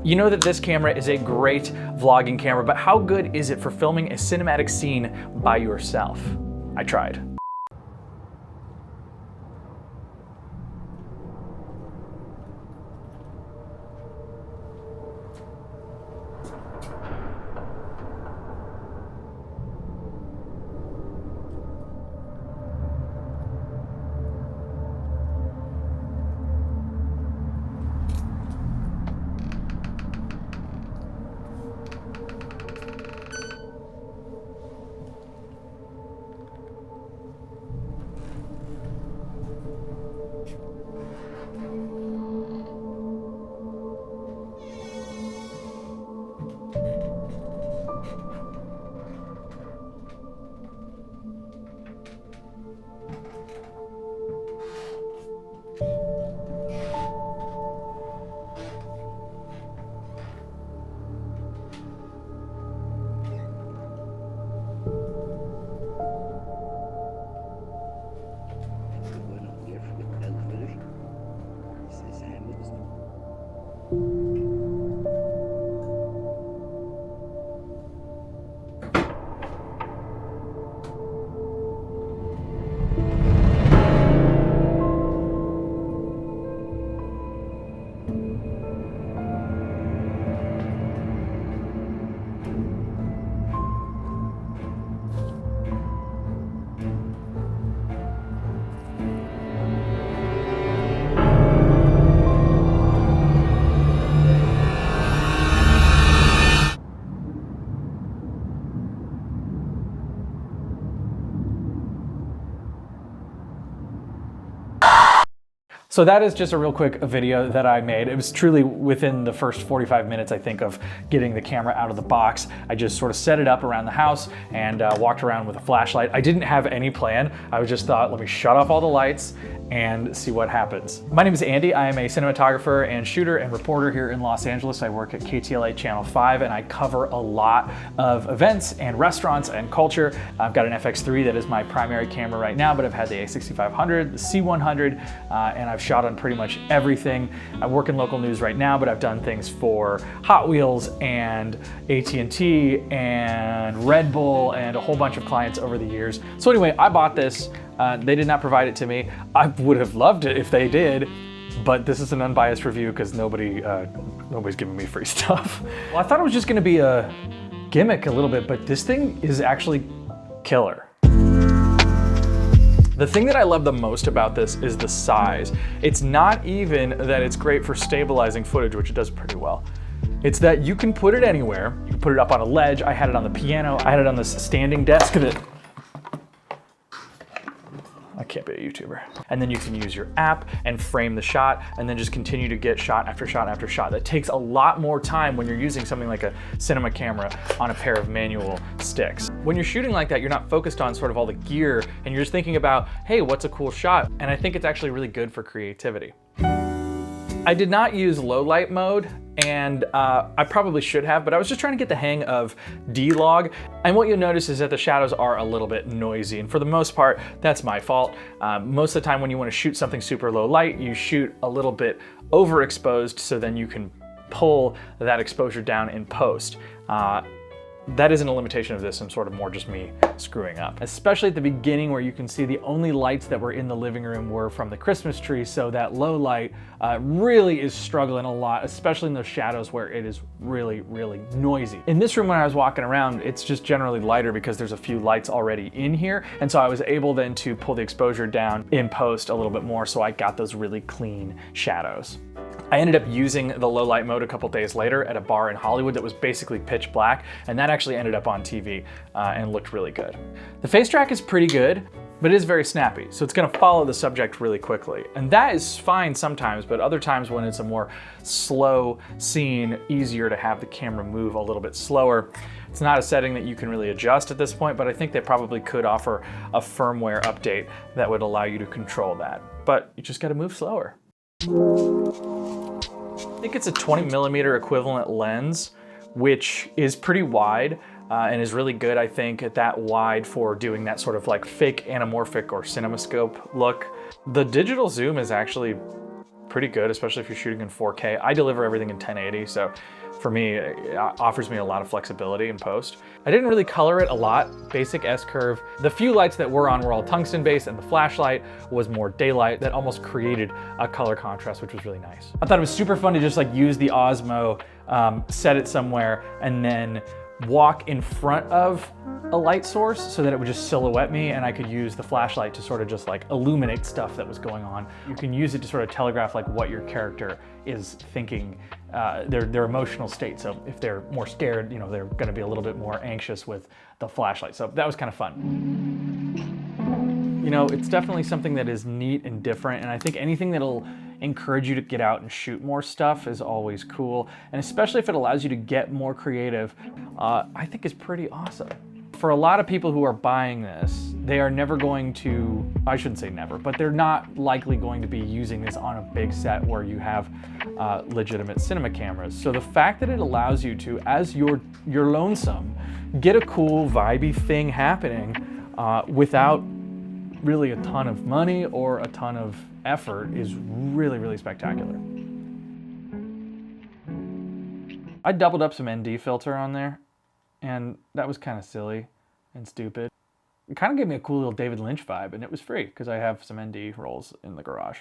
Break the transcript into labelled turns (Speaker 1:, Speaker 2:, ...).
Speaker 1: You know that this camera is a great vlogging camera, but how good is it for filming a cinematic scene by yourself? I tried. So that is just a real quick video that I made. It was truly within the first 45 minutes, I think, of getting the camera out of the box. I just sort of set it up around the house and walked around with a flashlight. I didn't have any plan. I just thought, let me shut off all the lights and see what happens. My name is Andy. I am a cinematographer and shooter and reporter here in Los Angeles. I work at KTLA Channel 5 and I cover a lot of events and restaurants and culture. I've got an FX3 that is my primary camera right now, but I've had the A6500, the C100, and I've shot on pretty much everything. I work in local news right now, but I've done things for Hot Wheels and AT&T and Red Bull and a whole bunch of clients over the years. So anyway, I bought this. They did not provide it to me. I would have loved it if they did, but this is an unbiased review because nobody's giving me free stuff. Well, I thought it was just gonna be a gimmick a little bit, but this thing is actually killer. The thing that I love the most about this is the size. It's not even that it's great for stabilizing footage, which it does pretty well. It's that you can put it anywhere. You can put it up on a ledge. I had it on the piano. I had it on this standing desk that I can't be a YouTuber. And then you can use your app and frame the shot and then just continue to get shot after shot after shot. That takes a lot more time when you're using something like a cinema camera on a pair of manual sticks. When you're shooting like that, you're not focused on sort of all the gear and you're just thinking about, hey, what's a cool shot? And I think it's actually really good for creativity. I did not use low light mode, and I probably should have, but I was just trying to get the hang of D-Log. And what you'll notice is that the shadows are a little bit noisy, and for the most part, that's my fault. Most of the time when you want to shoot something super low light, you shoot a little bit overexposed so then you can pull that exposure down in post. That isn't a limitation of this and sort of more just me screwing up. Especially at the beginning where you can see the only lights that were in the living room were from the Christmas tree, so that low light really is struggling a lot, especially in those shadows where it is really, really noisy. In this room when I was walking around, it's just generally lighter because there's a few lights already in here, and so I was able then to pull the exposure down in post a little bit more, so I got those really clean shadows. I ended up using the low light mode a couple days later at a bar in Hollywood that was basically pitch black, and that actually ended up on TV and looked really good. The face track is pretty good, but it is very snappy, so it's gonna follow the subject really quickly. And that is fine sometimes, but other times when it's a more slow scene, easier to have the camera move a little bit slower. It's not a setting that you can really adjust at this point, but I think they probably could offer a firmware update that would allow you to control that. But you just gotta move slower. I think it's a 20mm equivalent lens, which is pretty wide and is really good, I think, at that wide for doing that sort of like fake anamorphic or cinemascope look. The digital zoom is actually pretty good, especially if you're shooting in 4K. I deliver everything in 1080, so for me, it offers me a lot of flexibility in post. I didn't really color it a lot, basic S-curve. The few lights that were on were all tungsten based, and the flashlight was more daylight that almost created a color contrast, which was really nice. I thought it was super fun to just like use the Osmo, set it somewhere, and then walk in front of a light source so that it would just silhouette me, and I could use the flashlight to sort of just like illuminate stuff that was going on. You can use it to sort of telegraph like what your character is thinking, their emotional state. So if they're more scared, you know, they're gonna be a little bit more anxious with the flashlight. So that was kind of fun. You know, it's definitely something that is neat and different, and I think anything that'll encourage you to get out and shoot more stuff is always cool, and especially if it allows you to get more creative, I think is pretty awesome. For a lot of people who are buying this, they are never going to, I shouldn't say never, but they're not likely going to be using this on a big set where you have legitimate cinema cameras. So the fact that it allows you to, as you're lonesome, get a cool vibey thing happening without really a ton of money or a ton of effort is really, really spectacular. I doubled up some ND filter on there, and that was kind of silly and stupid. It kind of gave me a cool little David Lynch vibe, and it was free because I have some ND rolls in the garage.